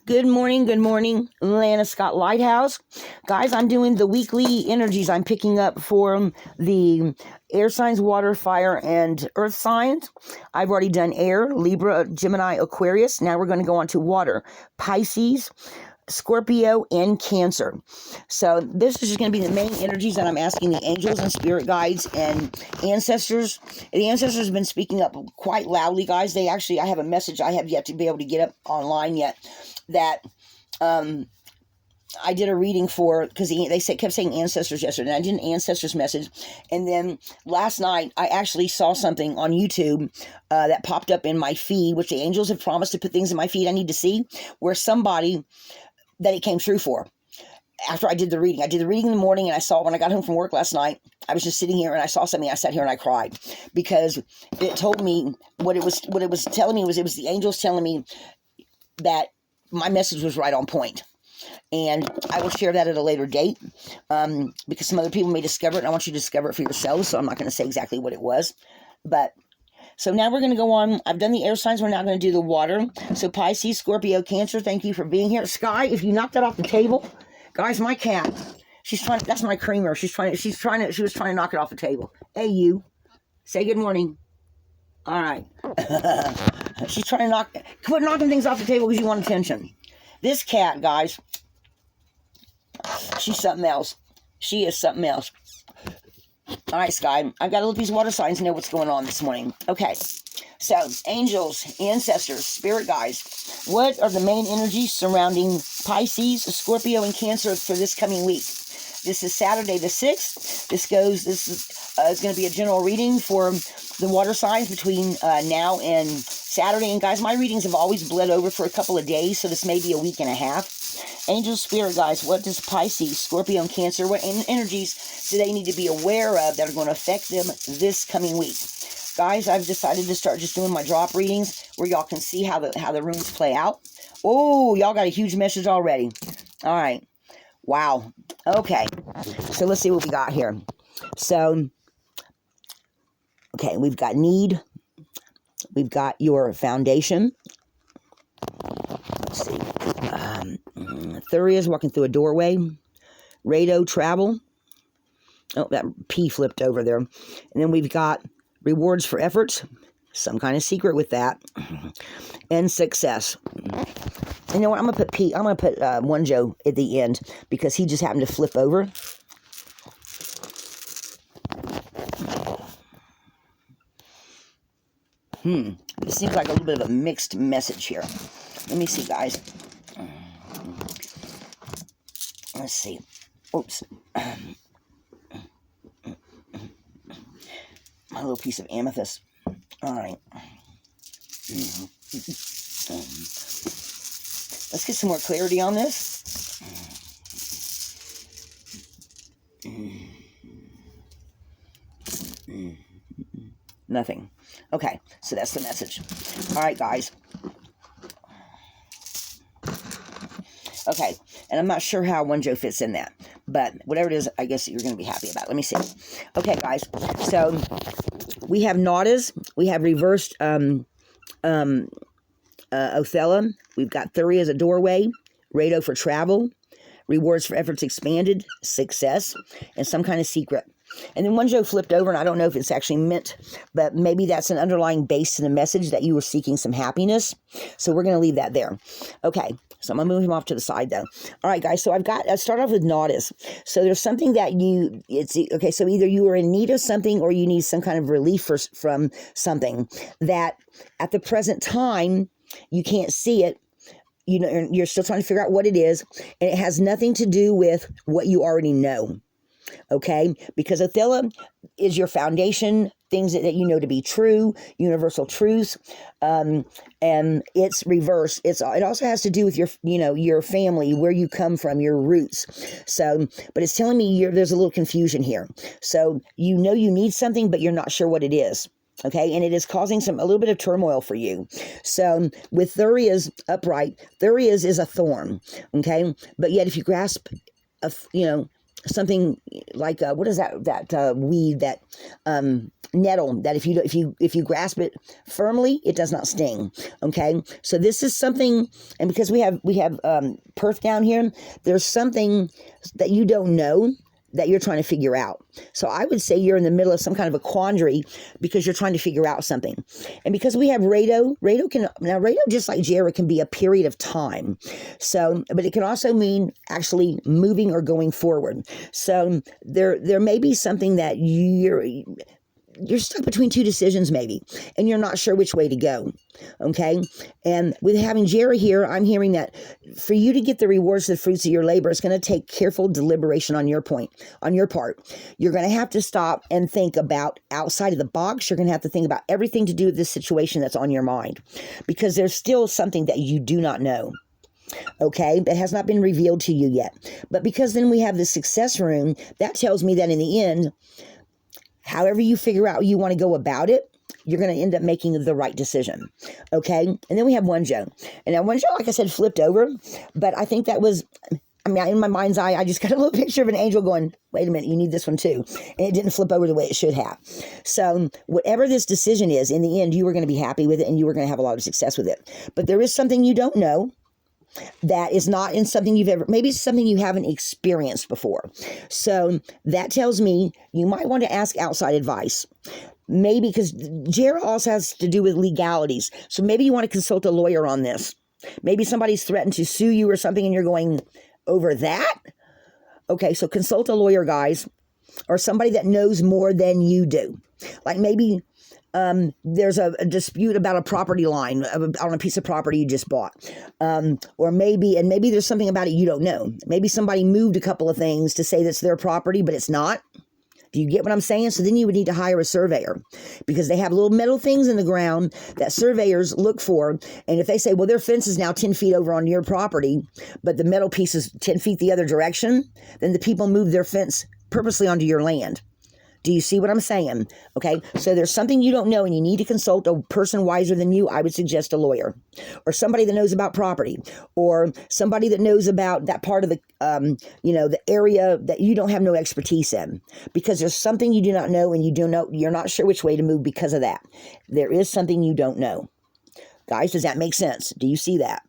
Good morning, Lana Scott Lighthouse. Guys, I'm doing the weekly energies I'm picking up for the air signs, water, fire, and earth signs. I've already done air, Libra, Gemini, Aquarius. Now we're going to go on to water, Pisces, Scorpio, and Cancer. So this is just going to be the main energies that I'm asking the angels and spirit guides and ancestors. The ancestors have been speaking up quite loudly, guys. I have a message I have yet to be able to get up online yet that I did a reading for, because kept saying ancestors yesterday, and I did an ancestors message, and then last night I actually saw something on YouTube that popped up in my feed, which the angels have promised to put things in my feed I need to see, where somebody that it came true for. After I did the reading in the morning, and I saw it when I got home from work last night. I was just sitting here and I saw something. I sat here and I cried, because it told me what it was telling me was, it was the angels telling me that my message was right on point. And I will share that at a later date, because some other people may discover it, and I want you to discover it for yourselves, so I'm not going to say exactly what it was. But so now we're going to go on. I've done the air signs. We're now going to do the water. So Pisces, Scorpio, Cancer, thank you for being here. Sky, if you knocked that off the table. Guys, my cat, that's my creamer. She was trying to knock it off the table. Hey, you, say good morning. All right. She's trying to quit knocking things off the table because you want attention. This cat, guys, she's something else. She is something else. All right, Sky, I've got to look at these water signs and know what's going on this morning. Okay, so angels, ancestors, spirit guides, what are the main energies surrounding Pisces, Scorpio, and Cancer for this coming week? This is Saturday the 6th. This is going to be a general reading for the water signs between now and Saturday. And guys, my readings have always bled over for a couple of days, so this may be a week and a half. Angel, spirit guys, what does Pisces, Scorpio, and Cancer, what energies do they need to be aware of that are going to affect them this coming week? Guys, I've decided to start just doing my drop readings where y'all can see how the rooms play out. Oh, y'all got a huge message already. All right. Wow. Okay. So let's see what we got here. So, okay, we've got need. We've got your foundation. Let's see. Thuria's walking through a doorway. Rado, travel. Oh, that P flipped over there. And then we've got rewards for efforts. Some kind of secret with that. And success. You know what? I'm going to put P. I'm going to put One Joe at the end because he just happened to flip over. This seems like a little bit of a mixed message here. Let me see, guys. Let's see. Oops. My little piece of amethyst. All right. Let's get some more clarity on this. Nothing. Okay, so that's the message. All right, guys. Okay, and I'm not sure how One Joe fits in that, but whatever it is, I guess you're going to be happy about it. Let me see. Okay, guys, so we have Nautas. We have reversed Othello. We've got Thuria as a doorway, Rado for travel, rewards for efforts expanded, success, and some kind of secret. And then One Joe flipped over, and I don't know if it's actually meant, but maybe that's an underlying base to the message that you were seeking some happiness. So we're going to leave that there. Okay, so I'm going to move him off to the side, though. All right, guys, so I'll start off with Nautis. So there's something that okay, so either you are in need of something or you need some kind of relief from something that at the present time, you can't see it. You know, you're still trying to figure out what it is, and it has nothing to do with what you already know. Okay, because Othello is your foundation, things that you know to be true, universal truths, and it's reverse. It also has to do with your family, where you come from, your roots. So, but it's telling me there's a little confusion here. So you know you need something, but you're not sure what it is. Okay, and it is causing a little bit of turmoil for you. So with Thuria's upright, Thuria's is a thorn. Okay, but yet if you grasp something like what is that weed, that nettle, that if you grasp it firmly, it does not sting. Okay, so this is something, and because we have perf down here, there's something that you don't know that you're trying to figure out. So I would say you're in the middle of some kind of a quandary because you're trying to figure out something. And because we have rado just like Jera can be a period of time. So, but it can also mean actually moving or going forward. So there may be something that you're stuck between two decisions maybe, and you're not sure which way to go. Okay. And with having Jerry here, I'm hearing that for you to get the rewards of the fruits of your labor, it's going to take careful deliberation on your part. You're going to have to stop and think about outside of the box. You're going to have to think about everything to do with this situation that's on your mind, because there's still something that you do not know. Okay, that has not been revealed to you yet. But because then we have the success room, that tells me that in the end, however you figure out you want to go about it, you're going to end up making the right decision. Okay? And then we have one Joe. And now one Joe, like I said, flipped over. But I think that was, in my mind's eye, I just got a little picture of an angel going, wait a minute, you need this one too. And it didn't flip over the way it should have. So whatever this decision is, in the end, you were going to be happy with it and you were going to have a lot of success with it. But there is something you don't know that is not in something you've ever, maybe it's something you haven't experienced before. So that tells me you might want to ask outside advice. Maybe because Jera also has to do with legalities. So maybe you want to consult a lawyer on this. Maybe somebody's threatened to sue you or something and you're going over that. Okay, so consult a lawyer, guys, or somebody that knows more than you do. Like maybe there's a dispute about a property line on a piece of property you just bought. Or maybe there's something about it you don't know. Maybe somebody moved a couple of things to say that's their property, but it's not. Do you get what I'm saying? So then you would need to hire a surveyor, because they have little metal things in the ground that surveyors look for. And if they say, well, their fence is now 10 feet over on your property, but the metal piece is 10 feet the other direction, then the people move their fence purposely onto your land. Do you see what I'm saying? Okay, so there's something you don't know and you need to consult a person wiser than you. I would suggest a lawyer, or somebody that knows about property, or somebody that knows about that part of the, the area that you don't have no expertise in, because there's something you do not know and you're not sure which way to move because of that. There is something you don't know. Guys, does that make sense? Do you see that?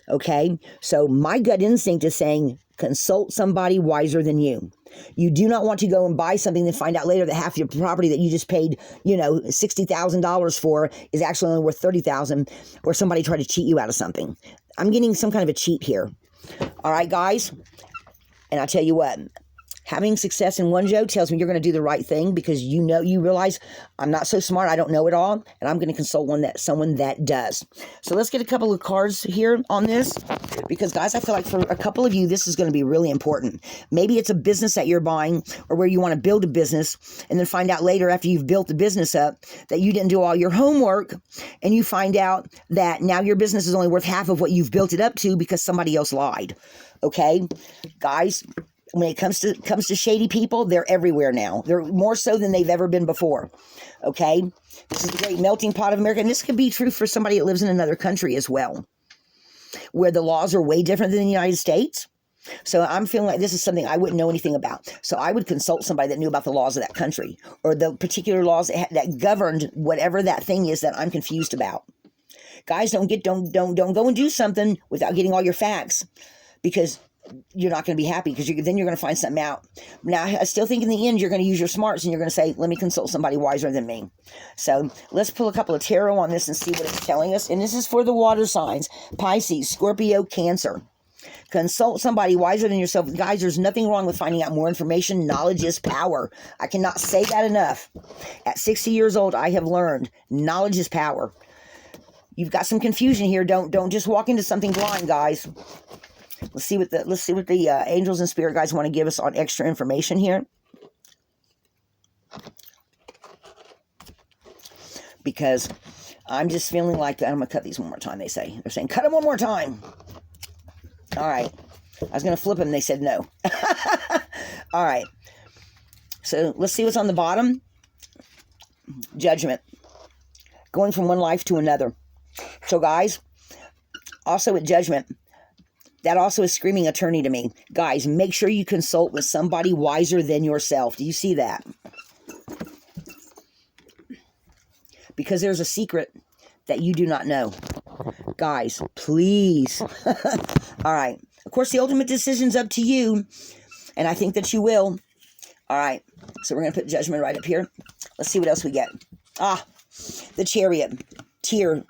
Okay, so my gut instinct is saying consult somebody wiser than you. You do not want to go and buy something and find out later that half your property that you just paid, $60,000 for is actually only worth $30,000, or somebody tried to cheat you out of something. I'm getting some kind of a cheat here. All right, guys. And I tell you what, having success in one Joe tells me you're going to do the right thing, because you realize I'm not so smart, I don't know it all, and I'm going to consult someone that does. So let's get a couple of cards here on this, because guys, I feel like for a couple of you, this is going to be really important. Maybe it's a business that you're buying, or where you want to build a business, and then find out later after you've built the business up that you didn't do all your homework, and you find out that now your business is only worth half of what you've built it up to because somebody else lied. Okay, guys, when it comes to shady people, they're everywhere now. They're more so than they've ever been before. Okay? This is the great melting pot of America. And this could be true for somebody that lives in another country as well, where the laws are way different than the United States. So I'm feeling like this is something I wouldn't know anything about. So I would consult somebody that knew about the laws of that country, or the particular laws that governed whatever that thing is that I'm confused about. Guys, don't go and do something without getting all your facts, because you're not going to be happy, because then you're going to find something out. Now, I still think in the end, you're going to use your smarts and you're going to say, let me consult somebody wiser than me. So let's pull a couple of tarot on this and see what it's telling us. And this is for the water signs: Pisces, Scorpio, Cancer. Consult somebody wiser than yourself. Guys, there's nothing wrong with finding out more information. Knowledge is power. I cannot say that enough. At 60 years old, I have learned knowledge is power. You've got some confusion here. Don't just walk into something blind, guys. Let's see what the angels and spirit guides want to give us on extra information here. Because I'm just feeling like I'm going to cut these one more time, they say. They're saying, cut them one more time. All right. I was going to flip them. They said no. All right. So let's see what's on the bottom. Judgment. Going from one life to another. So guys, also with judgment, That also is screaming attorney to me. Guys, make sure you consult with somebody wiser than yourself. Do you see that? Because there's a secret that you do not know. Guys, please. All right. Of course, the ultimate decision's up to you, and I think that you will. All right. So we're going to put judgment right up here. Let's see what else we get. The chariot, tear,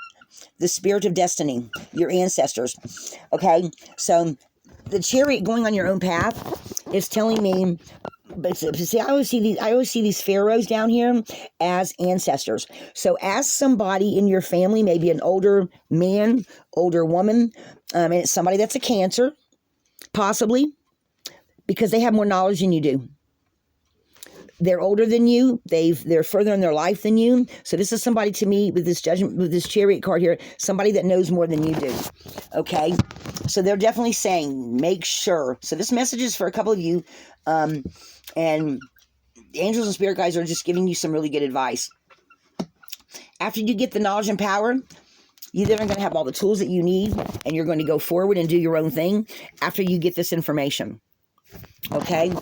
the spirit of destiny, your ancestors. Okay. So the chariot going on your own path is telling me, but see, I always see these pharaohs down here as ancestors. So as somebody in your family, maybe an older man, older woman, and it's somebody that's a Cancer, possibly, because they have more knowledge than you do. They're older than you. They're further in their life than you. So this is somebody, to me, with this judgment, with this chariot card here, somebody that knows more than you do. Okay? So they're definitely saying, make sure. So this message is for a couple of you. And the angels and spirit guides are just giving you some really good advice. After you get the knowledge and power, you're then going to have all the tools that you need, and you're going to go forward and do your own thing after you get this information. Okay?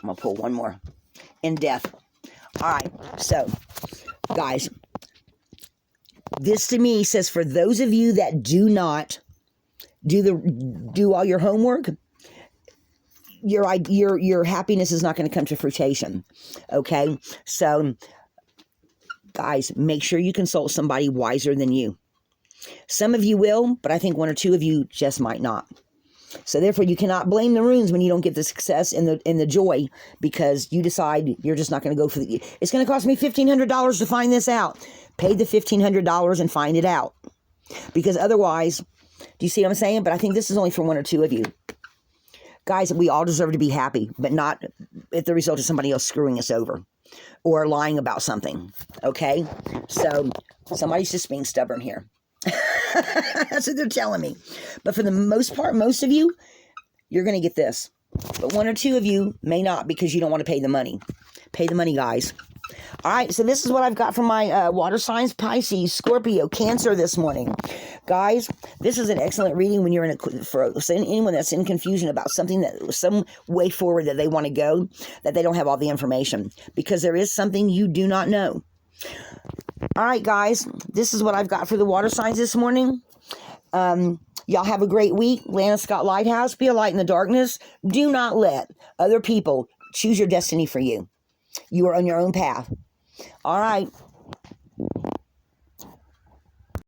I'm going to pull one more. In death. All right. So, guys, this to me says, for those of you that do not do all your homework, your happiness is not going to come to fruition. Okay? So, guys, make sure you consult somebody wiser than you. Some of you will, but I think one or two of you just might not. So therefore, you cannot blame the runes when you don't get the success and the joy, because you decide you're just not going to go for the. It's going to cost me $1,500 to find this out. Pay the $1,500 and find it out, because otherwise, do you see what I'm saying? But I think this is only for one or two of you. Guys, we all deserve to be happy, but not at the result of somebody else screwing us over or lying about something. Okay? So somebody's just being stubborn here. That's what they're telling me. But for the most part, most of you, you're going to get this. But one or two of you may not, because you don't want to pay the money. Pay the money, guys. All right, so this is what I've got from my water signs: Pisces, Scorpio, Cancer this morning. Guys, this is an excellent reading when you're for anyone that's in confusion about something, that some way forward that they want to go, that they don't have all the information, because there is something you do not know. All right, guys, this is what I've got for the water signs this morning. Y'all have a great week. Lana Scott Lighthouse, be a light in the darkness. Do not let other people choose your destiny for you. You are on your own path. All right.